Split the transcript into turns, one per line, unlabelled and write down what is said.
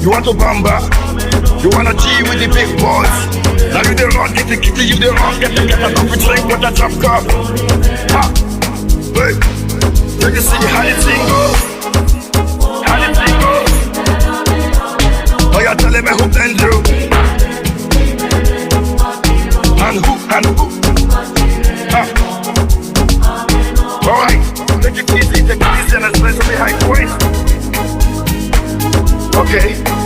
You want to bamba? You wanna G with the big boys? Now you the wrong, get the kitty, you the wrong, get a coffee drink with a drop cup. Ha! Wait, you can see how the thing goes. How the thing goes. Oh, you're telling me who and you. And who, ha! Alright, take it easy and let's play some high points. Okay.